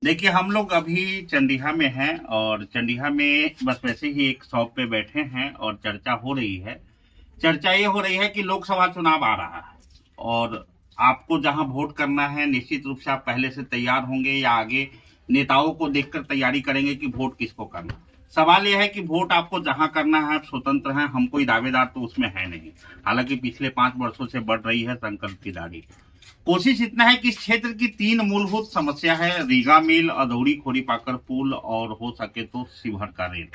देखिए, हम लोग अभी चंडीहा में हैं और चंडीहा में बस वैसे ही एक शॉप पे बैठे हैं और चर्चा हो रही है। चर्चा ये हो रही है कि लोकसभा चुनाव आ रहा है और आपको जहां वोट करना है निश्चित रूप से आप पहले से तैयार होंगे या आगे नेताओं को देखकर तैयारी करेंगे कि वोट किसको करना। सवाल यह है कि वोट आपको जहां करना है आप स्वतंत्र हैं, हम कोई दावेदार तो उसमें है नहीं। हालांकि पिछले 5 वर्षों से बढ़ रही है संकल्प की दाढ़ी। कोशिश इतना है कि इस क्षेत्र की 3 मूलभूत समस्या है, रीगा मिल, अधौड़ी खोरीपाकर पुल और हो सके तो शिवहर का रेल।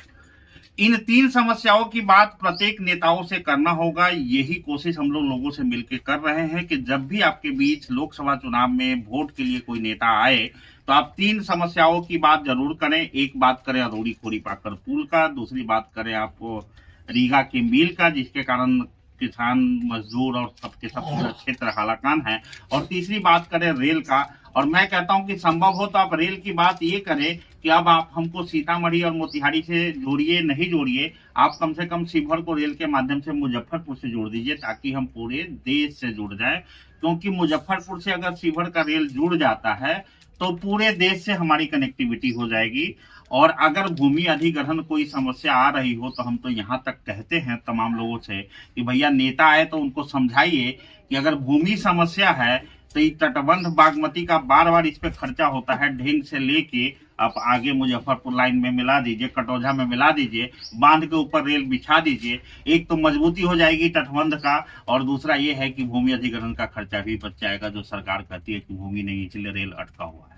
इन 3 समस्याओं की बात प्रत्येक नेताओं से करना होगा। यही कोशिश हम लोगों से मिलकर कर रहे हैं कि जब भी आपके बीच लोकसभा चुनाव में वोट के लिए कोई नेता आए तो आप 3 समस्याओं की बात जरूर करें। एक बात करें अधौड़ी खोरीपाकर पुल का, दूसरी बात करें आपको रीगा के मिल का जिसके कारण किसान मजदूर और सबके सब पूरा क्षेत्र हालाकान है, और तीसरी बात करें रेल का। और मैं कहता हूं कि संभव हो तो आप रेल की बात ये करें कि अब आप हमको सीतामढ़ी और मोतिहारी से जोड़िए, नहीं जोड़िए, आप कम से कम शिवहर को रेल के माध्यम से मुजफ्फरपुर से जोड़ दीजिए ताकि हम पूरे देश से जुड़ जाए। क्योंकि मुजफ्फरपुर से अगर शिवहर का रेल जुड़ जाता है तो पूरे देश से हमारी कनेक्टिविटी हो जाएगी। और अगर भूमि अधिग्रहण कोई समस्या आ रही हो तो हम तो यहाँ तक कहते हैं तमाम लोगों से कि भैया नेता आए तो उनको समझाइए कि अगर भूमि समस्या है तो ये तटबंध बागमती का बार बार इस पे खर्चा होता है, ढेंग से लेके आप आगे मुजफ्फरपुर लाइन में मिला दीजिए, कटौझा में मिला दीजिए, बांध के ऊपर रेल बिछा दीजिए। एक तो मजबूती हो जाएगी तटबंध का, और दूसरा ये है कि भूमि अधिग्रहण का खर्चा भी बच जाएगा जो सरकार कहती है कि भूमि नहीं, इसलिए रेल अटका हुआ है।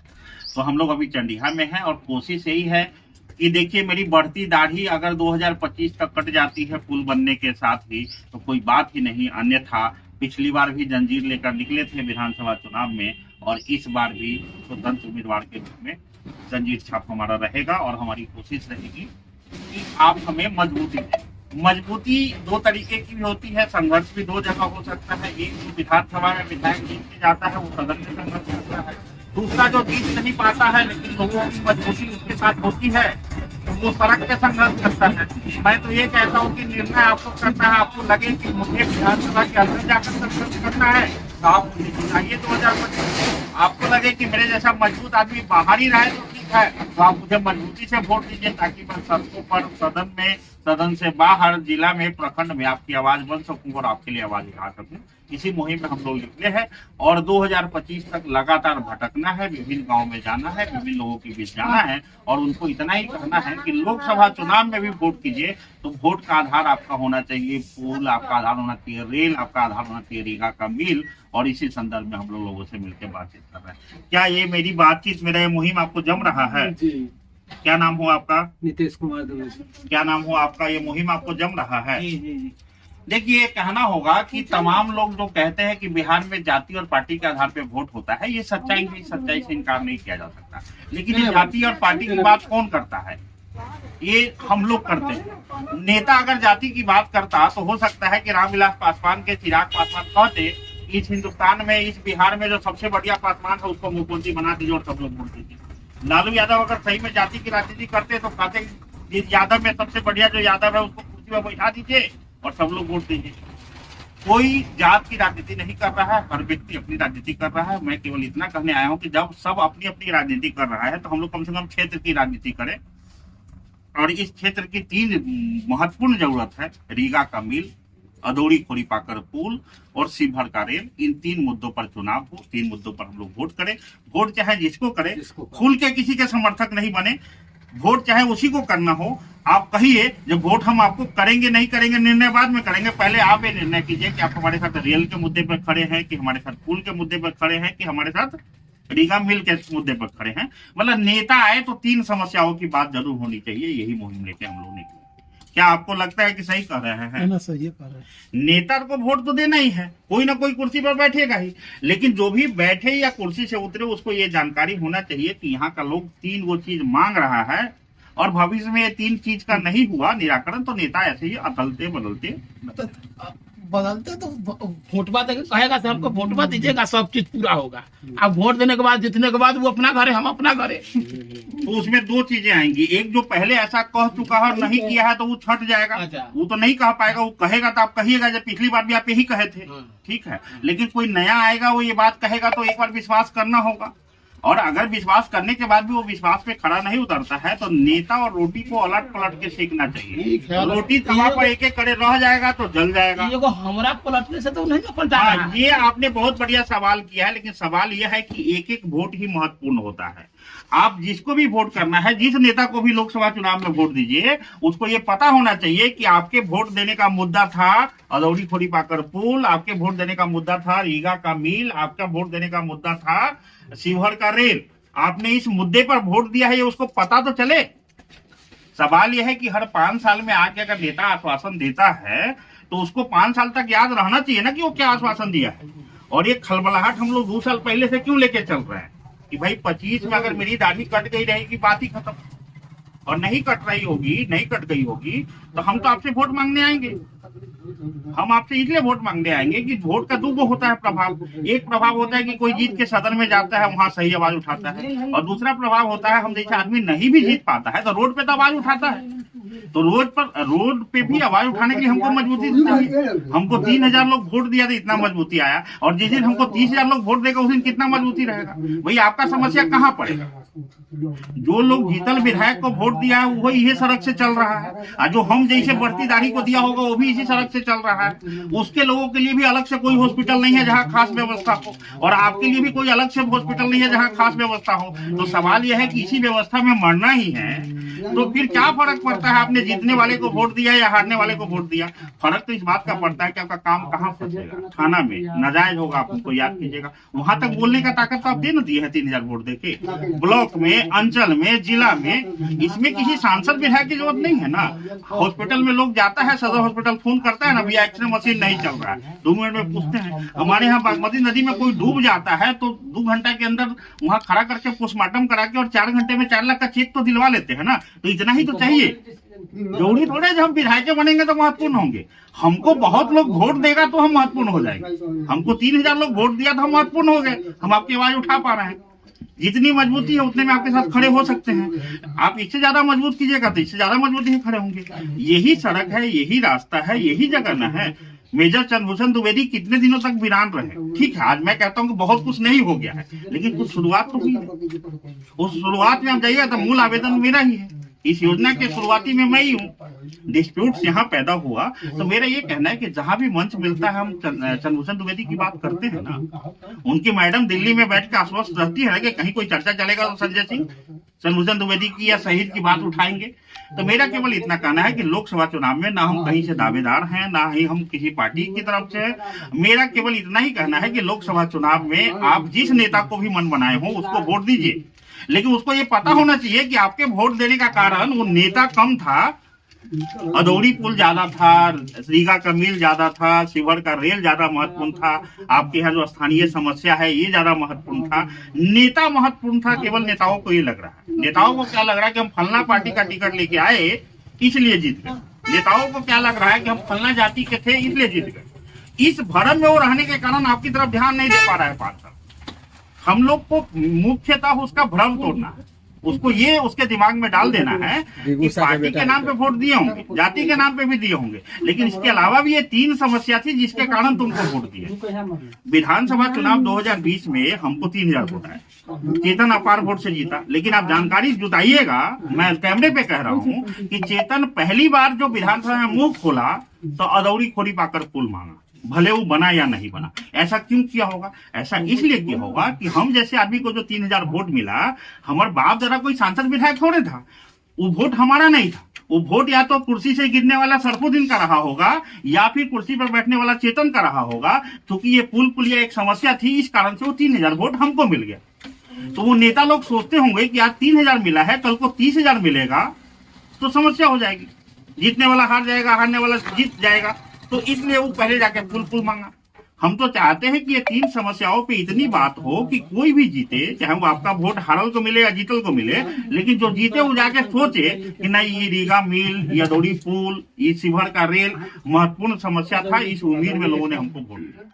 तो हम लोग अभी चंडीहा में हैं और कोशिश यही है कि देखिए मेरी बढ़ती दाढ़ी अगर 2025 तक कट जाती है पुल बनने के साथ ही तो कोई बात ही नहीं, अन्यथा पिछली बार भी जंजीर लेकर निकले थे विधानसभा चुनाव में और इस बार भी स्वतंत्र उम्मीदवार के रूप में जंजीर छाप हमारा रहेगा। और हमारी कोशिश रहेगी कि आप हमें मजबूती दें। मजबूती 2 तरीके की भी होती है, संघर्ष भी 2 जगह हो सकता है। एक जो विधानसभा में विधायक जीत के जाता है वो सदन में संघर्ष करता है, दूसरा जो जीत नहीं पाता है लेकिन लोगों की मजबूती उसके साथ होती है तो वो सड़क पे संघर्ष करता है। मैं तो ये कहता हूँ कि निर्णय आपको करना है। आपको लगे कि मुझे विधानसभा के अंदर जाकर संघर्ष करना है तो आप मुझे चुनाइए 2025। आपको लगे कि मेरे जैसा मजबूत आदमी बाहर ही रहे तो ठीक है, तो आप मुझे मजबूती से वोट दीजिए ताकि मैं सड़कों पर, सदन में, सदन से बाहर, जिला में, प्रखंड में आपकी आवाज बन सकूं और आपके लिए आवाज उठा सकूं। इसी मुहिम में हम लोग निकले हैं और 2025 तक लगातार भटकना है, विभिन्न गांव में जाना है, विभिन्न लोगों के बीच जाना है और उनको इतना ही कहना है कि लोकसभा चुनाव में भी वोट कीजिए तो वोट का आधार आपका होना चाहिए पुल, आपका आधार होना चाहिए रेल, आपका आधार होना चाहिए रीगा का मिल। और इसी संदर्भ में हम लोगों से मिलकर बातचीत कर रहे हैं। क्या ये मेरी बातचीत, मेरा ये मुहिम आपको जम रहा है? जी। क्या नाम हुआ आपका? नीतीश कुमार दुबे। क्या नाम हुआ आपका? ये मुहिम आपको जम रहा है? जी जी जी। देखिए, ये कहना होगा कि तमाम लोग जो कहते हैं कि बिहार में जाति और पार्टी के आधार पर वोट होता है, ये सच्चाई है, सच्चाई से इनकार नहीं किया जा सकता। लेकिन ये जाति और पार्टी की बात कौन करता है? ये हम लोग करते हैं। नेता अगर जाति की बात करता तो हो सकता है कि रामविलास पासवान के चिराग पासवान कहते इस हिंदुस्तान में, इस बिहार में जो सबसे बढ़िया पासवान है उसको मुख्यमंत्री बना दीजिए और सब लोग वोट दीजिए। लालू यादव अगर सही में जाति की राजनीति करते तो कहते जिस यादव में सबसे बढ़िया जो यादव है उसको कुर्सी में बैठा दीजिए और सब लोग वोट दीजिए। कोई जात की राजनीति नहीं कर रहा है, हर व्यक्ति अपनी राजनीति कर रहा है। मैं केवल इतना कहने आया हूँ कि जब सब अपनी अपनी राजनीति कर रहा है तो हम लोग कम से कम क्षेत्र की राजनीति करें। और इस क्षेत्र की 3 महत्वपूर्ण जरूरत है, रीगा का मिल, अधौड़ी खोरीपाकर पुल और शिवहर का रेल। इन 3 मुद्दों पर चुनाव हो, 3 मुद्दों पर हम लोग वोट करें। वोट चाहे जिसको करें, खुल के किसी के समर्थक नहीं बने, वोट चाहे उसी को करना हो। आप कहिए जब वोट हम आपको करेंगे नहीं करेंगे निर्णय बाद में करेंगे, पहले आप ये निर्णय कीजिए कि आप हमारे साथ रेल के मुद्दे पर खड़े हैं, कि हमारे साथ पुल के मुद्दे पर खड़े हैं, कि हमारे साथ रीगा मिल के मुद्दे पर खड़े हैं। मतलब नेता आए तो 3 समस्याओं की बात जरूर होनी चाहिए। यही मुहिम लेके हम लोग निकले। क्या आपको लगता है कि सही कह रहे हैं? ना, सही कह रहे हैं। नेता को वोट तो देना ही है, कोई ना कोई कुर्सी पर बैठेगा ही, लेकिन जो भी बैठे या कुर्सी से उतरे उसको ये जानकारी होना चाहिए कि यहाँ का लोग 3 वो चीज मांग रहा है और भविष्य में ये 3 चीज का नहीं हुआ निराकरण तो नेता ऐसे ही अदलते बदलते तो वोटवा देके कहेगा सर हमको वोटवा दीजिएगा, सब चीज पूरा होगा। अब वोट देने के बाद, जीतने के बाद वो अपना घर है, हम अपना घर है। तो उसमें 2 चीजें आएंगी। एक जो पहले ऐसा कह चुका है और नहीं किया है तो वो छट जाएगा। वो तो नहीं कह पाएगा, वो कहेगा तो आप कहिएगा जब पिछली बार भी आप यही कहे थे, ठीक है। लेकिन कोई नया आएगा वो ये बात कहेगा तो एक बार विश्वास करना होगा। और अगर विश्वास करने के बाद भी वो विश्वास पे खड़ा नहीं उतरता है तो नेता और रोटी को अलट पलट के सेकना चाहिए। रोटी तवा पर एक एक करे रह जाएगा तो जल जाएगा। ये को हमरा पलटने से तो नहीं ना पलटा रहा है। ये आपने बहुत बढ़िया सवाल किया है, लेकिन सवाल यह है कि एक एक वोट ही महत्वपूर्ण होता है। आप जिसको भी वोट करना है, जिस नेता को भी लोकसभा चुनाव में वोट दीजिए, उसको ये पता होना चाहिए कि आपके वोट देने का मुद्दा था अदौड़ी खोरी पाकर पुल, आपके वोट देने का मुद्दा था रीगा का मिल, आपका वोट देने का मुद्दा था शिवहर का रेल। आपने इस मुद्दे पर वोट दिया है, ये उसको पता तो चले। सवाल यह है कि हर 5 साल में आके अगर नेता आश्वासन देता है तो उसको 5 साल तक याद रहना चाहिए ना कि वो क्या आश्वासन दिया है। और ये खलबलाहट हम लोग 2 साल पहले से क्यों लेके चल रहे हैं कि भाई 25 में अगर मेरी दाढ़ी कट गई रहेगी बात ही खत्म, और नहीं कट रही होगी, नहीं कट गई होगी तो हम तो आपसे वोट मांगने आएंगे। हम आपसे इसलिए वोट मांगने आएंगे कि वोट का 2 होता है प्रभाव। एक प्रभाव होता है कि कोई जीत के सदन में जाता है, वहां सही आवाज उठाता है, और दूसरा प्रभाव होता है हम जैसे आदमी नहीं भी जीत पाता है तो रोड पे तो आवाज उठाता है। तो रोड पे भी आवाज उठाने के लिए हमको मजबूती चाहिए। हमको 3000 लोग वोट दिया तो इतना मजबूती आया, और जिस दिन हमको 30,000 लोग वोट देगा उस दिन कितना मजबूती रहेगा। भाई आपका समस्या कहाँ पड़ेगा? जो लोग जीतल विधायक को वोट दिया है वो इसी सड़क से चल रहा है, और जो हम जैसे बढ़ती दाढ़ी को दिया होगा वो भी इसी सड़क से चल रहा है। उसके लोगों के लिए भी अलग से कोई हॉस्पिटल नहीं है जहाँ खास व्यवस्था हो, और आपके लिए भी कोई अलग से हॉस्पिटल नहीं है जहाँ खास व्यवस्था हो। तो सवाल यह है कि इसी व्यवस्था में मरना ही है तो फिर क्या फर्क पड़ता है आपने जीतने वाले को वोट दिया या हारने वाले को वोट दिया। फर्क तो इस बात का पड़ता है कि आपका काम कहाँ फंसेगा। थाना में नाजायज होगा आप उसको याद कीजिएगा, वहां तक बोलने का ताकत तो आप दे न दिए है 3000 वोट देके। ब्लॉक में, अंचल में, जिला में, इसमें किसी सांसद विधायक की जरूरत नहीं है ना। हॉस्पिटल में लोग जाता है, सदर हॉस्पिटल फोन करता है ना, भैया एक्सरे मशीन नहीं चल रहा है, 2 मिनट में पूछते हैं। हमारे यहाँ बागमती नदी में कोई डूब जाता है तो 2 घंटा के अंदर वहाँ खड़ा करके पोस्टमार्टम करा के और 4 घंटे में 4 लाख का चेक तो दिलवा लेते हैं ना। तो इतना ही तो चाहिए। जरूरी थोड़े जब हम विधायक बनेंगे तो महत्वपूर्ण होंगे। हमको बहुत लोग वोट देगा तो हम महत्वपूर्ण हो जाएंगे। हमको 3000 लोग वोट दिया तो हम महत्वपूर्ण हो गए, हम आपकी आवाज उठा पा रहे हैं। जितनी मजबूती है उतने में आपके साथ खड़े हो सकते हैं। आप इससे ज्यादा मजबूत कीजिएगा तो इससे ज्यादा मजबूती से खड़े होंगे। यही सड़क है, यही रास्ता है, यही जगह न है। मेजर चंद्रभूषण द्विवेदी कितने दिनों तक वीरान रहे। ठीक है, आज मैं कहता हूँ कि बहुत कुछ नहीं हो गया है, लेकिन कुछ शुरुआत तो हुई है। उस शुरुआत में आप जाइएगा तो मूल आवेदन मेरा ही है। इस योजना के शुरुआती में मैं ही हूँ। डिस्प्यूट यहाँ पैदा हुआ तो मेरा ये कहना है कि जहाँ भी मंच मिलता है हम चंद्रभूषण द्विवेदी की बात करते हैं ना। उनकी मैडम दिल्ली में बैठ के आश्वस्त रहती है ना कि कहीं कोई चर्चा चलेगा तो संजय सिंह चंद्रभूषण द्विवेदी की या शहीद की बात उठाएंगे। तो मेरा केवल इतना कहना है कि लोकसभा चुनाव में ना हम कहीं से दावेदार हैं, ना ही हम किसी पार्टी की तरफ से। मेरा केवल इतना ही कहना है कि लोकसभा चुनाव में आप जिस नेता को भी मन बनाए हो उसको वोट दीजिए, लेकिन उसको ये पता होना चाहिए कि आपके वोट देने का कारण वो नेता कम था, अदौड़ी पुल ज्यादा था, रीगा का मिल ज्यादा था, शिवहर का रेल ज्यादा महत्वपूर्ण था, आपके यहाँ जो स्थानीय समस्या है ये ज्यादा महत्वपूर्ण था। नेता महत्वपूर्ण था। केवल नेताओं को ये लग रहा है, नेताओं को क्या लग रहा है कि हम फलना पार्टी का टिकट लेके आए इसलिए जीत गए। नेताओं को क्या लग रहा है कि हम फलना जाति के थे इसलिए जीत गए। इस भरम में वो रहने के कारण आपकी तरफ ध्यान नहीं दे पा रहा है 5 साल। हम लोग को मुख्यतः उसका भ्रम तोड़ना है, उसको ये उसके दिमाग में डाल देना है कि पार्टी के नाम पे वोट दिए होंगे, जाति के नाम पे भी दिए होंगे, लेकिन इसके अलावा भी ये 3 समस्या थी जिसके कारण तुमको वोट दिए। विधानसभा चुनाव 2020 में हमको 3000 वोट आए, चेतन अपार वोट से जीता। लेकिन आप जानकारी जुटाइएगा, मैं कैमरे पे कह रहा हूँ कि चेतन पहली बार जो विधानसभा में मुंह खोला तो अदौड़ी खोरी पाकर पुल मांगा, भले वो बना या नहीं बना। ऐसा क्यों किया होगा? ऐसा इसलिए किया होगा कि हम जैसे आदमी को जो 3000 वोट मिला, हमारे बाप दादा कोई सांसद विधायक थोड़े था, वो वोट हमारा नहीं था। वो वोट या तो कुर्सी से गिरने वाला सरफुद्दीन का रहा होगा या फिर कुर्सी पर बैठने वाला चेतन का रहा होगा। क्योंकि ये पुल पुलिया एक समस्या थी, इस कारण से वो 3000 वोट हमको मिल गया। तो वो नेता लोग सोचते होंगे कि आज 3000 मिला है, कल को 30,000 मिलेगा तो समस्या हो जाएगी, जीतने वाला हार जाएगा, हारने वाला जीत जाएगा। तो इसलिए वो पहले जाके पुल मांगा। हम तो चाहते हैं कि ये 3 समस्याओं पे इतनी बात हो कि कोई भी जीते, चाहे वो आपका वोट हारल को मिले या जीतल को मिले, लेकिन जो जीते वो जाके सोचे कि नहीं ये रीगा मिल, ये अदौड़ी पुल, ये शिवहर का रेल महत्वपूर्ण समस्या था। इस उम्मीद में लोगों ने हमको वोट दिया।